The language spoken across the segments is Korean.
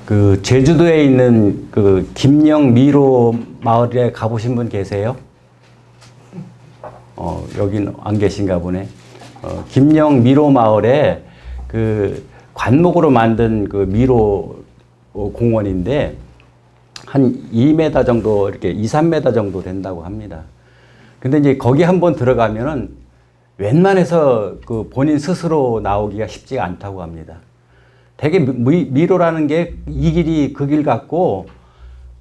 그 제주도에 있는 그 김영 미로 마을에 가보신 분 계세요? 여긴 안 계신가 보네. 김영 미로 마을에 그 관목으로 만든 그 미로 공원인데 한 2m 정도 이렇게 2-3m 정도 된다고 합니다. 근데 이제 거기 한번 들어가면은 웬만해서 그 본인 스스로 나오기가 쉽지가 않다고 합니다. 되게 미로라는 게 이 길이 그 길 같고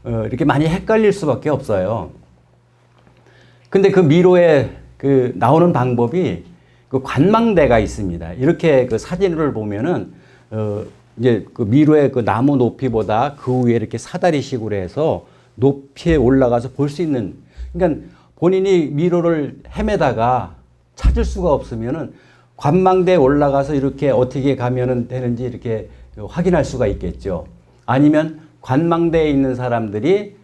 이렇게 많이 헷갈릴 수밖에 없어요. 근데 그 미로에 그 나오는 방법이 그 관망대가 있습니다. 이렇게 그 사진을 보면은 이제 그 미로의 그 나무 높이보다 그 위에 이렇게 사다리식으로 해서 높이에 올라가서 볼 수 있는, 그러니까 본인이 미로를 헤매다가 찾을 수가 없으면은 관망대에 올라가서 이렇게 어떻게 가면은 되는지 이렇게 확인할 수가 있겠죠. 아니면 관망대에 있는 사람들이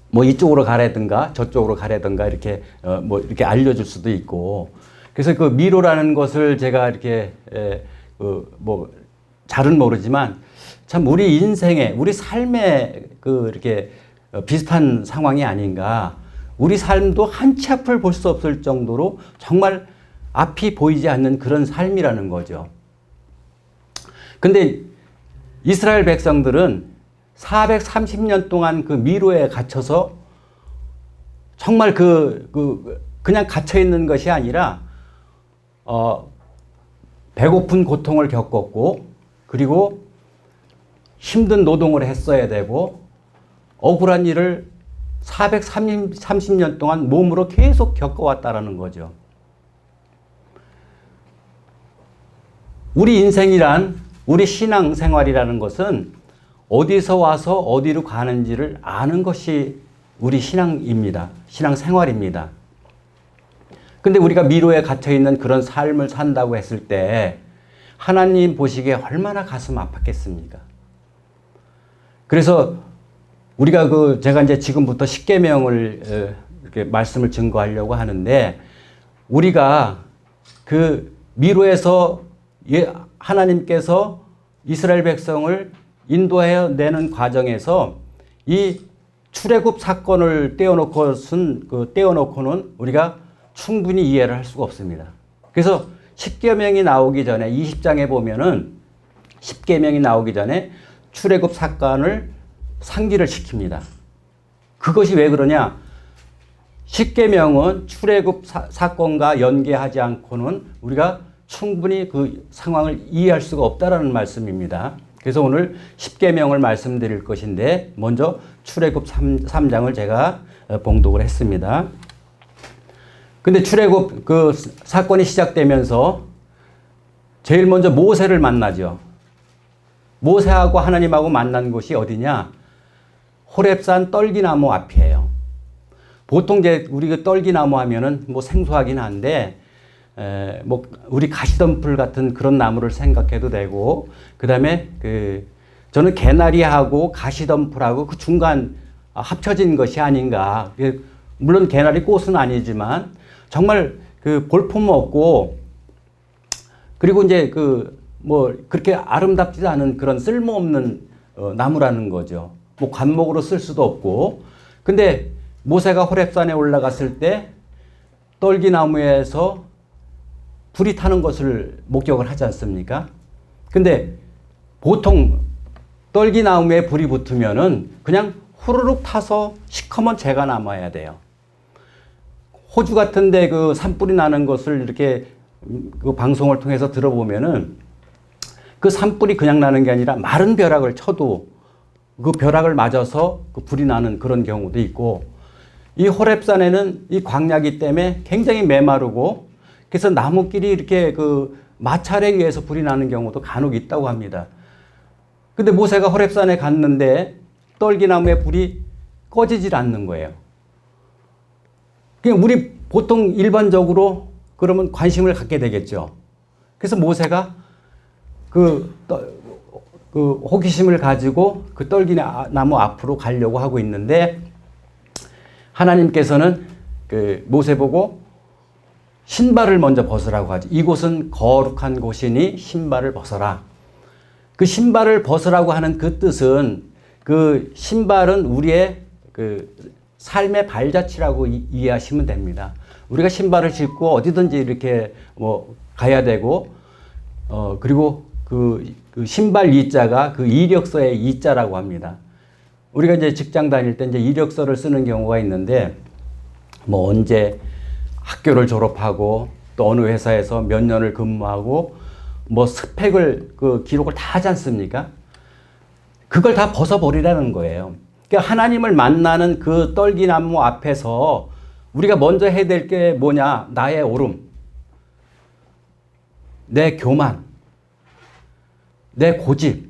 뭐 이쪽으로 가라든가 저쪽으로 가라든가 이렇게 뭐 이렇게 알려줄 수도 있고. 그래서 그 미로라는 것을 제가 이렇게 뭐 잘은 모르지만 참 우리 인생에 우리 삶에 그 이렇게 비슷한 상황이 아닌가. 우리 삶도 한 치 앞을 볼 수 없을 정도로 정말 앞이 보이지 않는 그런 삶이라는 거죠. 근데 이스라엘 백성들은 430년 동안 그 미로에 갇혀서 정말 그냥 갇혀 있는 것이 아니라 배고픈 고통을 겪었고, 그리고 힘든 노동을 했어야 되고, 억울한 일을 430년 동안 몸으로 계속 겪어왔다라는 거죠. 우리 인생이란, 우리 신앙생활이라는 것은 어디서 와서 어디로 가는지를 아는 것이 우리 신앙입니다. 신앙생활입니다. 근데 우리가 미로에 갇혀있는 그런 삶을 산다고 했을 때 하나님 보시기에 얼마나 가슴 아팠겠습니까? 그래서 우리가 제가 이제 지금부터 십계명을 이렇게 말씀을 증거하려고 하는데, 우리가 그 미로에서 하나님께서 이스라엘 백성을 인도해 내는 과정에서 이 출애굽 사건을 떼어놓고는 우리가 충분히 이해를 할 수가 없습니다. 그래서 십계명이 나오기 전에 20장에 보면은 십계명이 나오기 전에 출애굽 사건을 상기를 시킵니다. 그것이 왜 그러냐? 십계명은 출애굽 사건과 연계하지 않고는 우리가 충분히 그 상황을 이해할 수가 없다라는 말씀입니다. 그래서 오늘 십계명을 말씀드릴 것인데, 먼저 출애굽 3장을 제가 봉독을 했습니다. 근데 출애굽 그 사건이 시작되면서 제일 먼저 모세를 만나죠. 모세하고 하나님하고 만난 곳이 어디냐? 호렙산 떨기나무 앞이에요. 보통 이제 우리가 떨기나무 하면은 뭐 생소하긴 한데, 뭐 우리 가시덤불 같은 그런 나무를 생각해도 되고, 그 다음에 저는 개나리하고 가시덤불하고 그 중간 합쳐진 것이 아닌가. 물론 개나리 꽃은 아니지만 정말 볼품 없고, 그리고 이제 뭐 그렇게 아름답지도 않은 그런 쓸모없는 나무라는 거죠. 뭐 관목으로 쓸 수도 없고. 근데 모세가 호렙산에 올라갔을 때 떨기나무에서 불이 타는 것을 목격을 하지 않습니까? 근데 보통 떨기나무에 불이 붙으면은 그냥 후루룩 타서 시커먼 재가 남아야 돼요. 호주 같은데 그 산불이 나는 것을 이렇게 그 방송을 통해서 들어보면은 그 산불이 그냥 나는 게 아니라 마른 벼락을 쳐도 그 벼락을 맞아서 그 불이 나는 그런 경우도 있고, 이 호렙산에는 이 광야기 때문에 굉장히 메마르고, 그래서 나무끼리 이렇게 마찰에 의해서 불이 나는 경우도 간혹 있다고 합니다. 근데 모세가 호렙산에 갔는데 떨기나무에 불이 꺼지질 않는 거예요. 그냥 우리 보통 일반적으로 그러면 관심을 갖게 되겠죠. 그래서 모세가 호기심을 가지고 그 떨기나무 앞으로 가려고 하고 있는데, 하나님께서는 모세 보고 신발을 먼저 벗으라고 하죠. 이곳은 거룩한 곳이니 신발을 벗어라. 그 신발을 벗으라고 하는 그 뜻은 그 신발은 우리의 그 삶의 발자취라고 이해하시면 됩니다. 우리가 신발을 신고 어디든지 이렇게 뭐 가야 되고, 그리고 그 신발 이자가 그 이력서의 이자라고 합니다. 우리가 이제 직장 다닐 때 이제 이력서를 쓰는 경우가 있는데, 뭐 언제 학교를 졸업하고 또 어느 회사에서 몇 년을 근무하고 뭐 스펙을 그 기록을 다 하지 않습니까? 그걸 다 벗어버리라는 거예요. 그러니까 하나님을 만나는 그 떨기나무 앞에서 우리가 먼저 해야 될 게 뭐냐? 나의 오름, 내 교만, 내 고집,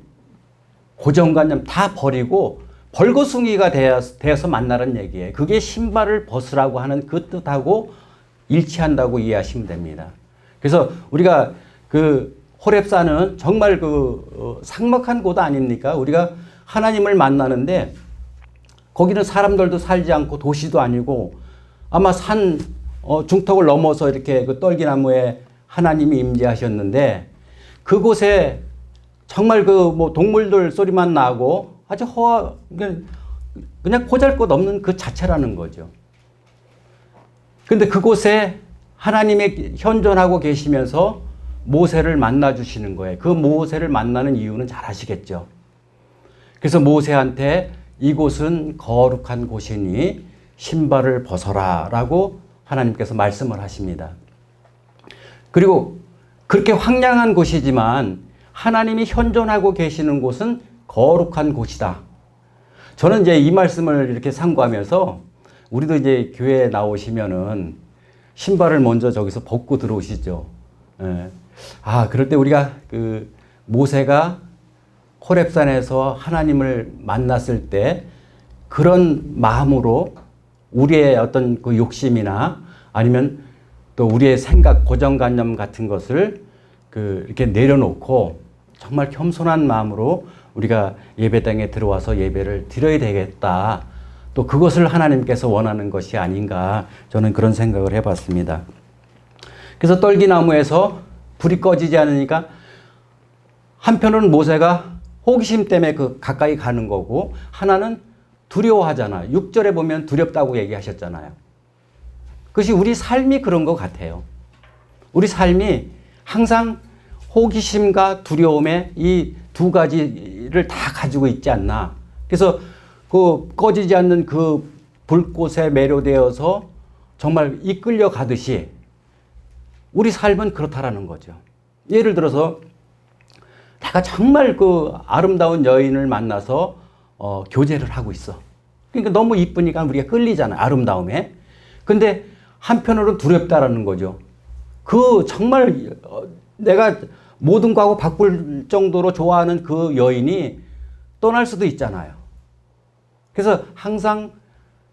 고정관념 다 버리고 벌거숭이가 되어서 만나는 얘기예요. 그게 신발을 벗으라고 하는 그 뜻하고 일치한다고 이해하시면 됩니다. 그래서 우리가 그 호렙산은 정말 그 삭막한 곳 아닙니까? 우리가 하나님을 만나는데 거기는 사람들도 살지 않고 도시도 아니고 아마 산 중턱을 넘어서 이렇게 그 떨기나무에 하나님이 임재하셨는데 그곳에 정말 그 뭐 동물들 소리만 나고 아주 그냥 보잘것없는 그 자체라는 거죠. 근데 그곳에 하나님이 현존하고 계시면서 모세를 만나 주시는 거예요. 그 모세를 만나는 이유는 잘 아시겠죠. 그래서 모세한테 이곳은 거룩한 곳이니 신발을 벗어라 라고 하나님께서 말씀을 하십니다. 그리고 그렇게 황량한 곳이지만 하나님이 현존하고 계시는 곳은 거룩한 곳이다. 저는 이제 이 말씀을 이렇게 상고하면서 우리도 이제 교회에 나오시면은 신발을 먼저 저기서 벗고 들어오시죠. 예. 그럴 때 우리가 그 모세가 호렙산에서 하나님을 만났을 때 그런 마음으로 우리의 어떤 그 욕심이나 아니면 또 우리의 생각, 고정관념 같은 것을 이렇게 내려놓고 정말 겸손한 마음으로 우리가 예배당에 들어와서 예배를 드려야 되겠다. 또 그것을 하나님께서 원하는 것이 아닌가 저는 그런 생각을 해봤습니다. 그래서 떨기나무에서 불이 꺼지지 않으니까 한편으로는 모세가 호기심 때문에 가까이 가는 거고 하나는 두려워하잖아요. 6절에 보면 두렵다고 얘기하셨잖아요. 그것이 우리 삶이 그런 것 같아요. 우리 삶이 항상 호기심과 두려움의 이 두 가지를 다 가지고 있지 않나. 그래서 그 꺼지지 않는 그 불꽃에 매료되어서 정말 이끌려 가듯이 우리 삶은 그렇다라는 거죠. 예를 들어서 내가 정말 그 아름다운 여인을 만나서 교제를 하고 있어. 그러니까 너무 이쁘니까 우리가 끌리잖아요. 아름다움에. 근데 한편으로는 두렵다라는 거죠. 그 정말 내가 모든 거하고 바꿀 정도로 좋아하는 그 여인이 떠날 수도 있잖아요. 그래서 항상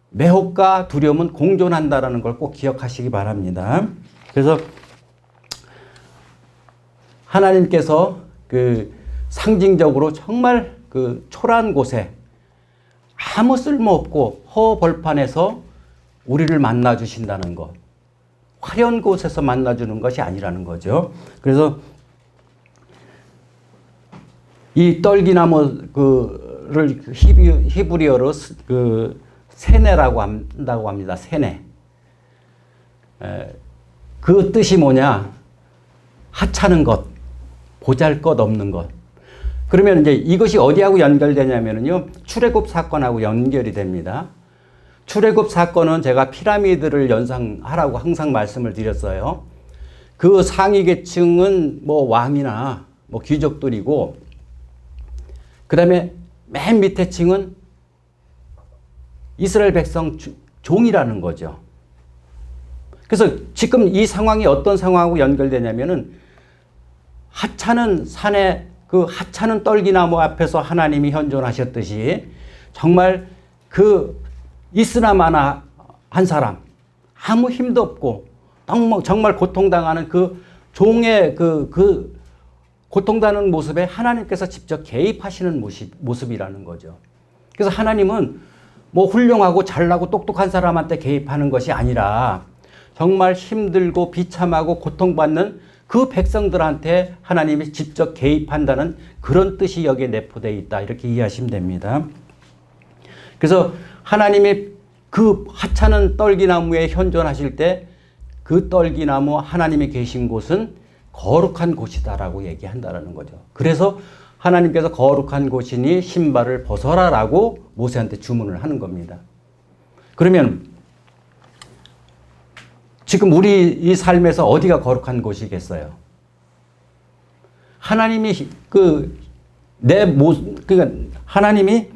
매혹과 두려움은 공존한다라는 걸 꼭 기억하시기 바랍니다. 그래서 하나님께서 그 상징적으로 정말 그 초라한 곳에 아무 쓸모없고 허벌판에서 우리를 만나 주신다는 것. 화려한 곳에서 만나 주는 것이 아니라는 거죠. 그래서 이 떨기나무를 히브리어로 세네라고 한다고 합니다. 세네. 그 뜻이 뭐냐? 하찮은 것, 보잘것없는 것. 그러면 이제 이것이 어디하고 연결되냐면요. 출애굽 사건하고 연결이 됩니다. 출애굽 사건은 제가 피라미드를 연상하라고 항상 말씀을 드렸어요. 그 상위 계층은 뭐 왕이나 뭐 귀족들이고, 그 다음에 맨 밑에 층은 이스라엘 백성 종이라는 거죠. 그래서 지금 이 상황이 어떤 상황하고 연결되냐면은 하찮은 산에 그 하찮은 떨기나무 앞에서 하나님이 현존하셨듯이 정말 그 있으나마나 한 사람, 아무 힘도 없고 정말 고통당하는 그 종의 그 고통당하는 모습에 하나님께서 직접 개입하시는 모습이라는 거죠. 그래서 하나님은 뭐 훌륭하고 잘나고 똑똑한 사람한테 개입하는 것이 아니라 정말 힘들고 비참하고 고통받는 그 백성들한테 하나님이 직접 개입한다는 그런 뜻이 여기에 내포되어 있다. 이렇게 이해하시면 됩니다. 그래서 하나님이 그 하찮은 떨기나무에 현존하실 때 그 떨기나무 하나님이 계신 곳은 거룩한 곳이다라고 얘기한다라는 거죠. 그래서 하나님께서 거룩한 곳이니 신발을 벗어라라고 모세한테 주문을 하는 겁니다. 그러면 지금 우리 이 삶에서 어디가 거룩한 곳이겠어요? 하나님이 하나님이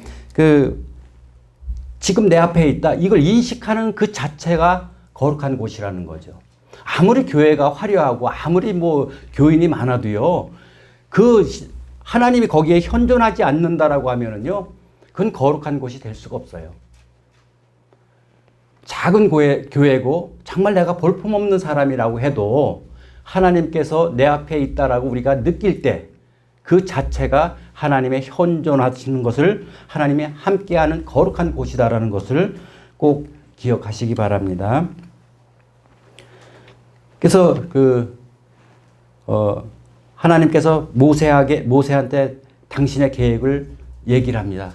지금 내 앞에 있다. 이걸 인식하는 그 자체가 거룩한 곳이라는 거죠. 아무리 교회가 화려하고 아무리 뭐 교인이 많아도요. 하나님이 거기에 현존하지 않는다라고 하면은요. 그건 거룩한 곳이 될 수가 없어요. 작은 교회고 정말 내가 볼품없는 사람이라고 해도 하나님께서 내 앞에 있다라고 우리가 느낄 때 그 자체가 하나님의 현존하시는 것을 하나님이 함께하는 거룩한 곳이다라는 것을 꼭 기억하시기 바랍니다. 그래서 하나님께서 모세한테 당신의 계획을 얘기를 합니다.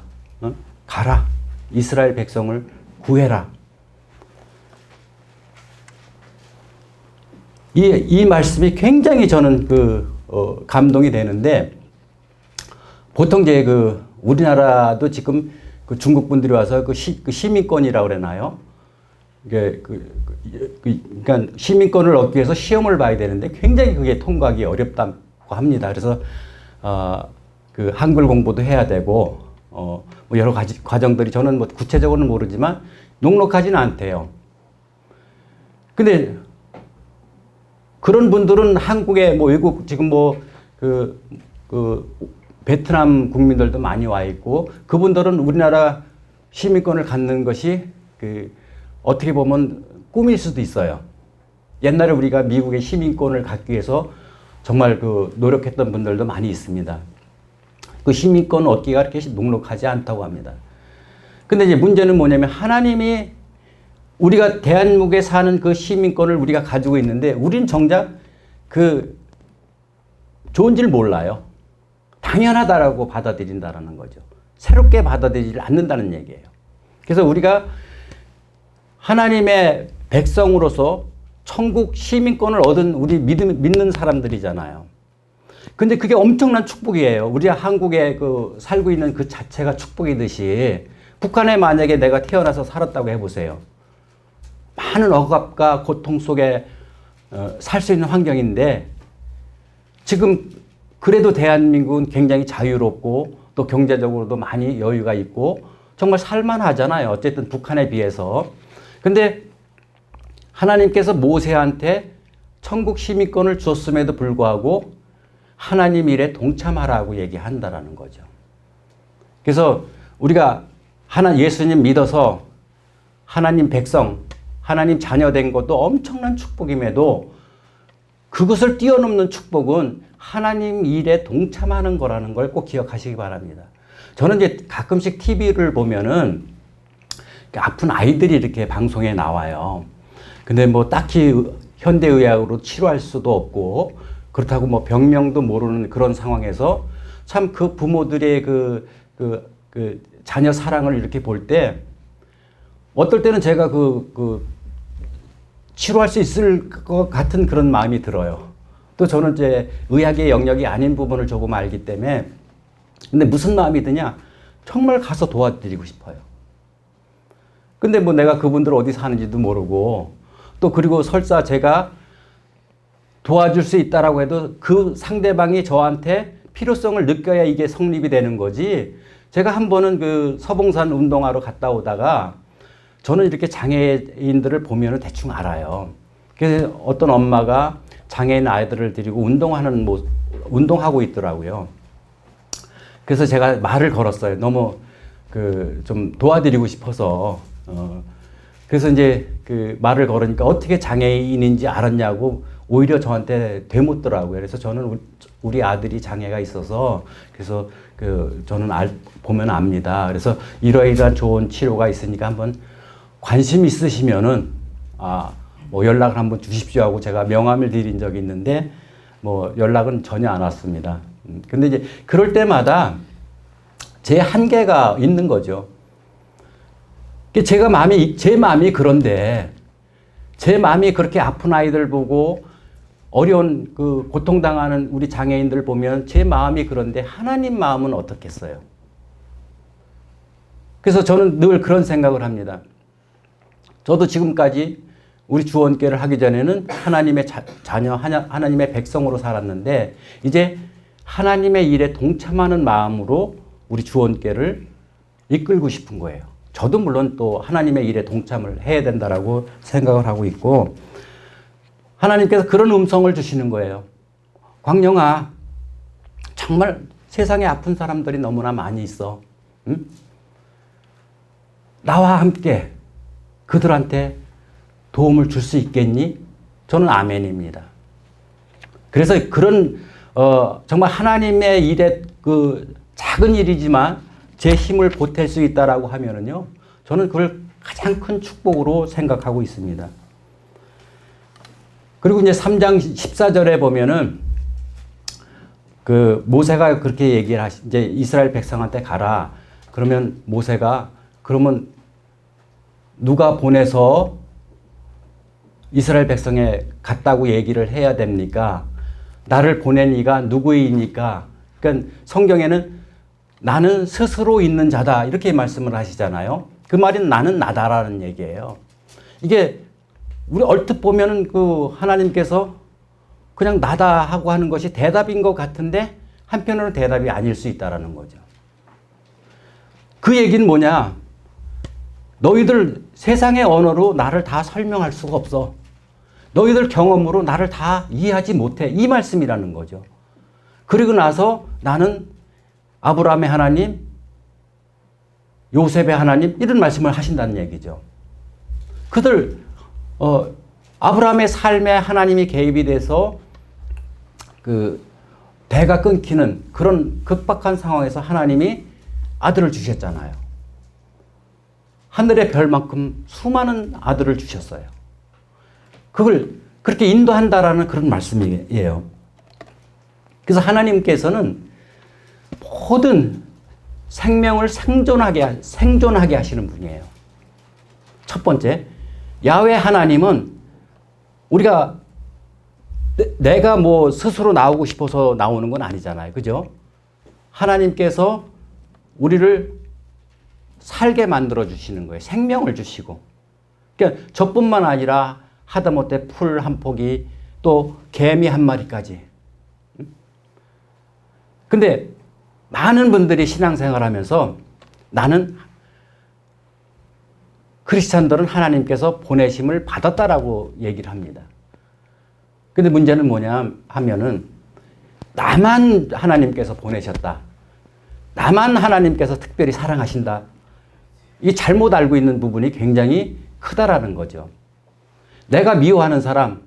가라. 이스라엘 백성을 구해라. 이 말씀이 굉장히 저는 감동이 되는데, 보통 이제 우리나라도 지금 중국 분들이 와서 시민권이라고 그러나요? 그러니까 시민권을 얻기 위해서 시험을 봐야 되는데 굉장히 그게 통과하기 어렵다고 합니다. 그래서 한글 공부도 해야 되고 뭐 여러 가지 과정들이 저는 뭐 구체적으로는 모르지만 녹록하지는 않대요. 근데 그런 분들은 한국에 뭐 외국 지금 베트남 국민들도 많이 와 있고, 그분들은 우리나라 시민권을 갖는 것이 어떻게 보면 꿈일 수도 있어요. 옛날에 우리가 미국의 시민권을 갖기 위해서 정말 노력했던 분들도 많이 있습니다. 그 시민권 얻기가 그렇게 녹록하지 않다고 합니다. 근데 이제 문제는 뭐냐면, 하나님이 우리가 대한민국에 사는 그 시민권을 우리가 가지고 있는데, 우린 정작 좋은지를 몰라요. 당연하다라고 받아들인다라는 거죠. 새롭게 받아들이지 않는다는 얘기예요. 그래서 우리가 하나님의 백성으로서 천국 시민권을 얻은 우리 믿는 사람들이잖아요. 근데 그게 엄청난 축복이에요. 우리 한국에 살고 있는 그 자체가 축복이듯이, 북한에 만약에 내가 태어나서 살았다고 해보세요. 많은 억압과 고통 속에 살 수 있는 환경인데, 지금 그래도 대한민국은 굉장히 자유롭고 또 경제적으로도 많이 여유가 있고 정말 살만하잖아요. 어쨌든 북한에 비해서. 근데 하나님께서 모세한테 천국 시민권을 줬음에도 불구하고 하나님 일에 동참하라고 얘기한다라는 거죠. 그래서 우리가 예수님 믿어서 하나님 백성, 하나님 자녀 된 것도 엄청난 축복임에도 그것을 뛰어넘는 축복은 하나님 일에 동참하는 거라는 걸 꼭 기억하시기 바랍니다. 저는 이제 가끔씩 TV를 보면은 아픈 아이들이 이렇게 방송에 나와요. 근데 뭐 딱히 현대의학으로 치료할 수도 없고, 그렇다고 뭐 병명도 모르는 그런 상황에서 참 그 부모들의 자녀 사랑을 이렇게 볼 때, 어떨 때는 제가 치료할 수 있을 것 같은 그런 마음이 들어요. 또 저는 이제 의학의 영역이 아닌 부분을 조금 알기 때문에, 근데 무슨 마음이 드냐? 정말 가서 도와드리고 싶어요. 근데 뭐 내가 그분들 어디 사는지도 모르고, 또 그리고 설사 제가 도와줄 수 있다라고 해도 그 상대방이 저한테 필요성을 느껴야 이게 성립이 되는 거지. 제가 한 번은 서봉산 운동하러 갔다 오다가 저는 이렇게 장애인들을 보면 대충 알아요. 그래서 어떤 엄마가 장애인 아이들을 데리고 운동하고 있더라고요. 그래서 제가 말을 걸었어요. 너무 좀 도와드리고 싶어서. 그래서 이제 말을 걸으니까 어떻게 장애인인지 알았냐고 오히려 저한테 되묻더라고요. 그래서 저는 우리 아들이 장애가 있어서, 그래서 저는 보면 압니다. 그래서 이러이러한 좋은 치료가 있으니까 한번 관심 있으시면은 뭐 연락을 한번 주십시오 하고 제가 명함을 드린 적이 있는데, 뭐 연락은 전혀 안 왔습니다. 근데 이제 그럴 때마다 제 한계가 있는 거죠. 제 마음이 그런데 제 마음이 그렇게 아픈 아이들 보고 어려운 그 고통당하는 우리 장애인들 보면 제 마음이 그런데 하나님 마음은 어떻겠어요? 그래서 저는 늘 그런 생각을 합니다. 저도 지금까지 우리 주원교회를 하기 전에는 하나님의 자녀, 하나님의 백성으로 살았는데 이제 하나님의 일에 동참하는 마음으로 우리 주원교회를 이끌고 싶은 거예요. 저도 물론 또 하나님의 일에 동참을 해야 된다라고 생각을 하고 있고 하나님께서 그런 음성을 주시는 거예요. 광영아, 정말 세상에 아픈 사람들이 너무나 많이 있어. 응? 나와 함께 그들한테 도움을 줄 수 있겠니? 저는 아멘입니다. 그래서 그런 정말 하나님의 일에 그 작은 일이지만 제 힘을 보탤 수 있다라고 하면은요, 저는 그걸 가장 큰 축복으로 생각하고 있습니다. 그리고 이제 3장 14절에 보면은 그 모세가 그렇게 얘기를 이제 이스라엘 백성한테 가라. 그러면 모세가 그러면 누가 보내서 이스라엘 백성에 갔다고 얘기를 해야 됩니까? 나를 보낸 이가 누구이니까? 그러니까 성경에는 나는 스스로 있는 자다 이렇게 말씀을 하시잖아요. 그 말은 나는 나다라는 얘기예요. 이게 우리 얼핏 보면은 그 하나님께서 그냥 나다 하고 하는 것이 대답인 것 같은데 한편으로는 대답이 아닐 수 있다라는 거죠. 그 얘기는 뭐냐? 너희들 세상의 언어로 나를 다 설명할 수가 없어. 너희들 경험으로 나를 다 이해하지 못해. 이 말씀이라는 거죠. 그리고 나서 나는 아브라함의 하나님, 요셉의 하나님 이런 말씀을 하신다는 얘기죠. 그들 아브라함의 삶에 하나님이 개입이 돼서 그 대가 끊기는 그런 급박한 상황에서 하나님이 아들을 주셨잖아요. 하늘의 별만큼 수많은 아들을 주셨어요. 그걸 그렇게 인도한다라는 그런 말씀이에요. 그래서 하나님께서는 모든 생명을 생존하게 하시는 분이에요. 첫 번째, 야훼 하나님은 우리가 내가 뭐 스스로 나오고 싶어서 나오는 건 아니잖아요. 그죠? 하나님께서 우리를 살게 만들어 주시는 거예요. 생명을 주시고. 그러니까 저뿐만 아니라 하다못해 풀 한 포기 또 개미 한 마리까지. 근데 많은 분들이 신앙생활 하면서 나는 크리스찬들은 하나님께서 보내심을 받았다라고 얘기를 합니다. 근데 문제는 뭐냐 하면은 나만 하나님께서 보내셨다. 나만 하나님께서 특별히 사랑하신다. 이 잘못 알고 있는 부분이 굉장히 크다라는 거죠. 내가 미워하는 사람,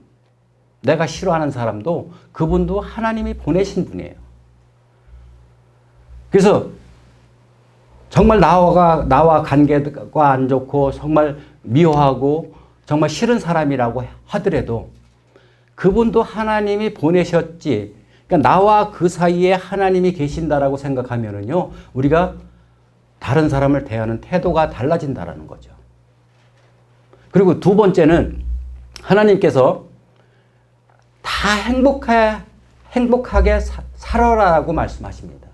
내가 싫어하는 사람도 그분도 하나님이 보내신 분이에요. 그래서 정말 나와 관계가 안 좋고 정말 미워하고 정말 싫은 사람이라고 하더라도 그분도 하나님이 보내셨지. 그러니까 나와 그 사이에 하나님이 계신다라고 생각하면은요, 우리가 다른 사람을 대하는 태도가 달라진다라는 거죠. 그리고 두 번째는 하나님께서 다 행복하게 살아라라고 말씀하십니다.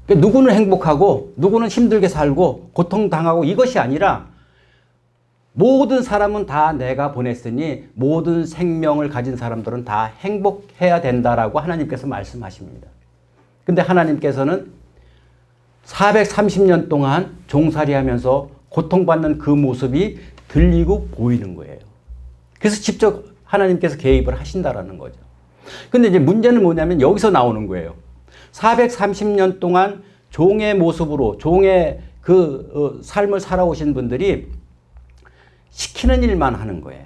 그러니까 누구는 행복하고 누구는 힘들게 살고 고통당하고 이것이 아니라 모든 사람은 다 내가 보냈으니 모든 생명을 가진 사람들은 다 행복해야 된다라고 하나님께서 말씀하십니다. 근데 하나님께서는 430년 동안 종살이하면서 고통받는 그 모습이 들리고 보이는 거예요. 그래서 직접 하나님께서 개입을 하신다라는 거죠. 근데 이제 문제는 뭐냐면 여기서 나오는 거예요. 430년 동안 종의 모습으로 종의 그 삶을 살아오신 분들이 시키는 일만 하는 거예요.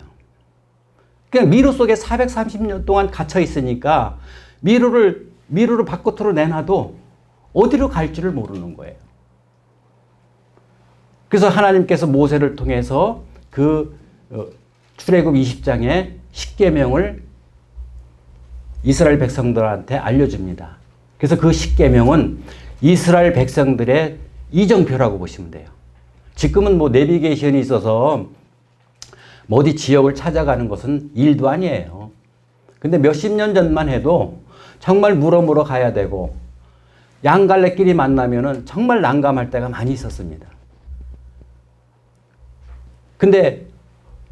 그냥 미로 속에 430년 동안 갇혀 있으니까 미로를 밖으로 내놔도 어디로 갈지를 모르는 거예요. 그래서 하나님께서 모세를 통해서 그 출애굽 20장에 십계명을 이스라엘 백성들한테 알려줍니다. 그래서 그 십계명은 이스라엘 백성들의 이정표라고 보시면 돼요. 지금은 뭐 내비게이션이 있어서 뭐 어디 지역을 찾아가는 것은 일도 아니에요. 근데 몇십 년 전만 해도 정말 물어 가야 되고 양갈래끼리 만나면은 정말 난감할 때가 많이 있었습니다. 근데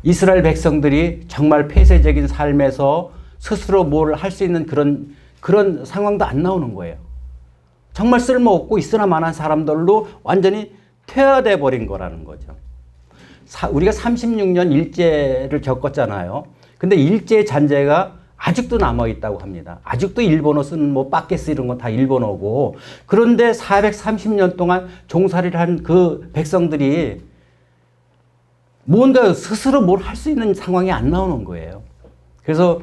이스라엘 백성들이 정말 폐쇄적인 삶에서 스스로 뭘 할 수 있는 그런 상황도 안 나오는 거예요. 정말 쓸모없고 있으나 마나한 사람들로 완전히 퇴화돼 버린 거라는 거죠. 우리가 36년 일제를 겪었잖아요. 근데 일제 잔재가 아직도 남아있다고 합니다. 아직도 일본어 쓰는 뭐 빠케스 이런 건 다 일본어고, 그런데 430년 동안 종살이를 한 그 백성들이 뭔가 스스로 뭘 할 수 있는 상황이 안 나오는 거예요. 그래서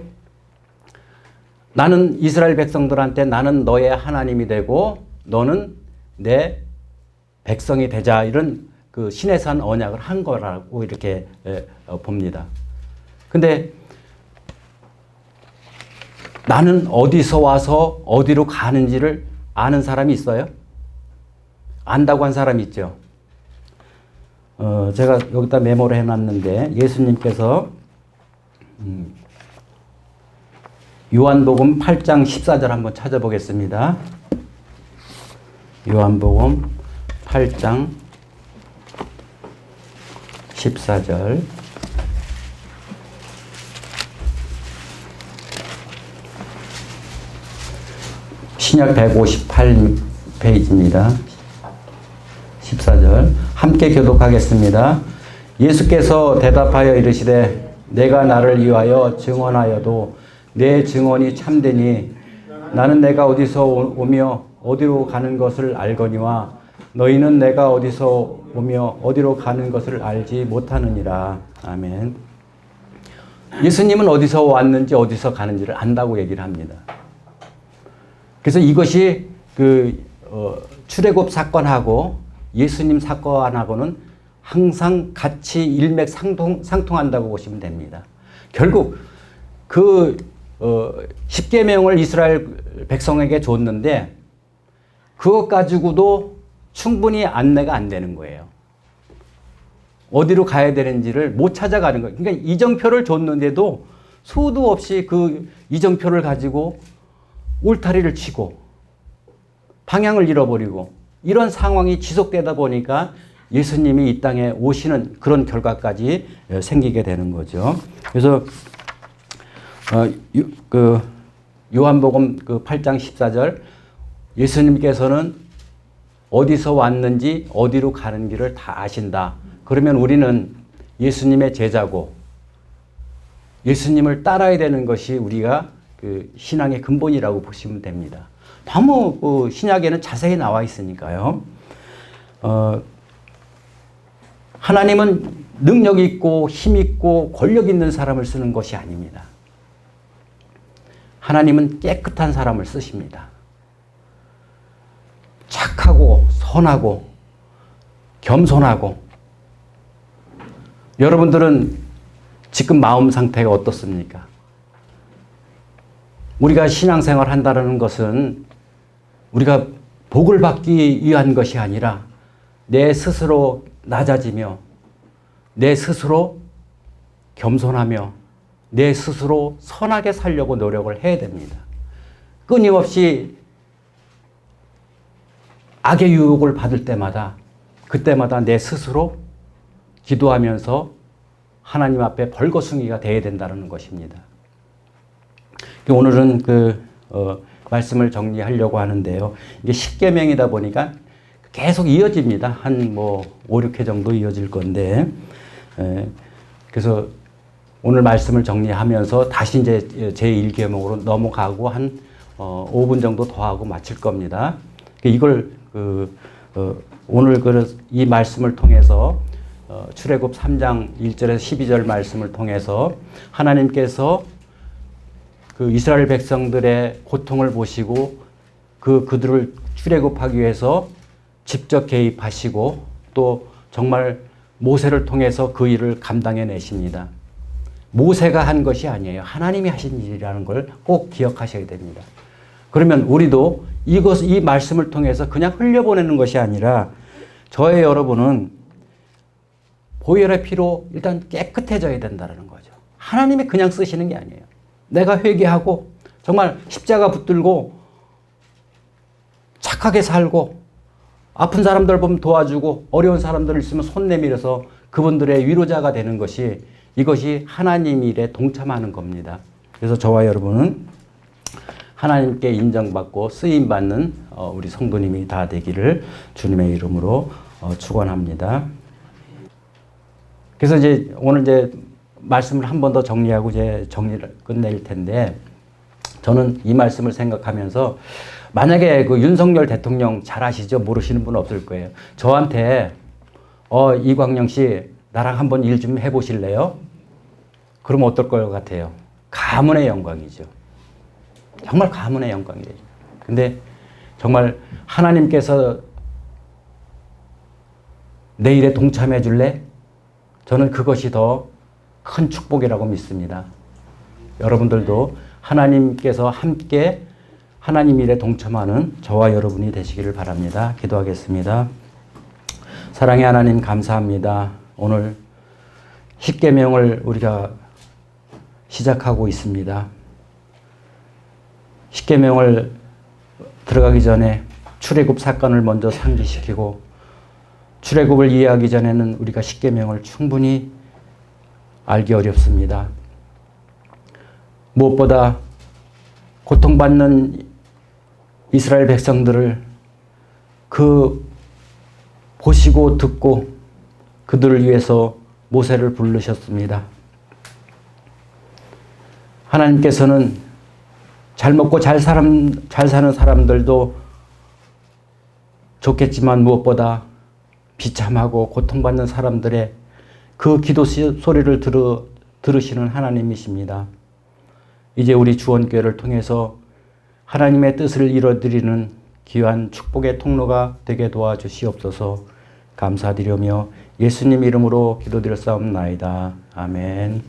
나는 이스라엘 백성들한테 나는 너의 하나님이 되고 너는 내 백성이 되자, 이런 그 신의 산 언약을 한 거라고 이렇게 봅니다. 근데 나는 어디서 와서 어디로 가는지를 아는 사람이 있어요? 안다고 한 사람이 있죠. 제가 여기다 메모를 해놨는데, 예수님께서 요한복음 8장 14절 한번 찾아보겠습니다. 요한복음 8장 14절. 신약 158페이지입니다. 14절. 함께 교독하겠습니다. 예수께서 대답하여 이르시되 내가 나를 위하여 증언하여도 내 증언이 참되니 나는 내가 어디서 오며 어디로 가는 것을 알거니와 너희는 내가 어디서 오며 어디로 가는 것을 알지 못하느니라. 아멘. 예수님은 어디서 왔는지 어디서 가는지를 안다고 얘기를 합니다. 그래서 이것이 출애굽 사건하고 예수님 사건하고는 항상 같이 일맥상통한다고 보시면 됩니다. 결국 십계명을 이스라엘 백성에게 줬는데 그것 가지고도 충분히 안내가 안 되는 거예요. 어디로 가야 되는지를 못 찾아가는 거예요. 그러니까 이정표를 줬는데도 수도 없이 그 이정표를 가지고 울타리를 치고 방향을 잃어버리고 이런 상황이 지속되다 보니까 예수님이 이 땅에 오시는 그런 결과까지 생기게 되는 거죠. 그래서 요한복음 8장 14절, 예수님께서는 어디서 왔는지 어디로 가는 길을 다 아신다. 그러면 우리는 예수님의 제자고 예수님을 따라야 되는 것이 우리가 신앙의 근본이라고 보시면 됩니다. 너무 신약에는 자세히 나와 있으니까요. 하나님은 능력 있고 힘 있고 권력 있는 사람을 쓰는 것이 아닙니다. 하나님은 깨끗한 사람을 쓰십니다. 착하고 선하고 겸손하고. 여러분들은 지금 마음 상태가 어떻습니까? 우리가 신앙생활 한다는 것은 우리가 복을 받기 위한 것이 아니라 내 스스로 낮아지며 내 스스로 겸손하며 내 스스로 선하게 살려고 노력을 해야 됩니다. 끊임없이 악의 유혹을 받을 때마다 그때마다 내 스스로 기도하면서 하나님 앞에 벌거숭이가 되어야 된다는 것입니다. 오늘은 말씀을 정리하려고 하는데요. 이게 십계명이다 보니까 계속 이어집니다. 한 5, 6회 정도 이어질 건데, 그래서 오늘 말씀을 정리하면서 다시 이제 제1계명으로 넘어가고 한 5분 정도 더 하고 마칠 겁니다. 이걸 오늘 이 말씀을 통해서 출애굽 3장 1절에서 12절 말씀을 통해서 하나님께서 이스라엘 백성들의 고통을 보시고 그들을 출애굽하기 위해서 직접 개입하시고 또 정말 모세를 통해서 그 일을 감당해 내십니다. 모세가 한 것이 아니에요. 하나님이 하신 일이라는 걸 꼭 기억하셔야 됩니다. 그러면 우리도 이 말씀을 통해서 그냥 흘려보내는 것이 아니라 저의 여러분은 보혈의 피로 일단 깨끗해져야 된다는 거죠. 하나님이 그냥 쓰시는 게 아니에요. 내가 회개하고 정말 십자가 붙들고 착하게 살고 아픈 사람들 보면 도와주고 어려운 사람들 있으면 손 내밀어서 그분들의 위로자가 되는 것이 이것이 하나님 일에 동참하는 겁니다. 그래서 저와 여러분은 하나님께 인정받고 쓰임받는 우리 성도님이 다 되기를 주님의 이름으로 축원합니다. 그래서 이제 오늘 이제 말씀을 한 번 더 정리하고 이제 정리를 끝낼 텐데 저는 이 말씀을 생각하면서 만약에 그 윤석열 대통령 잘 아시죠? 모르시는 분 없을 거예요. 저한테 이광영 씨 나랑 한번 일 좀 해보실래요? 그러면 어떨 것 같아요? 가문의 영광이죠. 정말 가문의 영광이에요. 근데 정말 하나님께서 내 일에 동참해 줄래? 저는 그것이 더 큰 축복이라고 믿습니다. 여러분들도 하나님께서 함께 하나님 일에 동참하는 저와 여러분이 되시기를 바랍니다. 기도하겠습니다. 사랑의 하나님 감사합니다. 오늘 십계명을 우리가 시작하고 있습니다. 십계명을 들어가기 전에 출애굽 사건을 먼저 상기시키고 출애굽을 이해하기 전에는 우리가 십계명을 충분히 알기 어렵습니다. 무엇보다 고통받는 이스라엘 백성들을 보시고 듣고 그들을 위해서 모세를 부르셨습니다. 하나님께서는 잘 먹고 잘 사는 사람들도 좋겠지만 무엇보다 비참하고 고통받는 사람들의 그 기도 소리를 들으시는 하나님이십니다. 이제 우리 주원교회를 통해서 하나님의 뜻을 이뤄드리는 귀한 축복의 통로가 되게 도와주시옵소서. 감사드리며 예수님 이름으로 기도드렸사옵나이다. 아멘.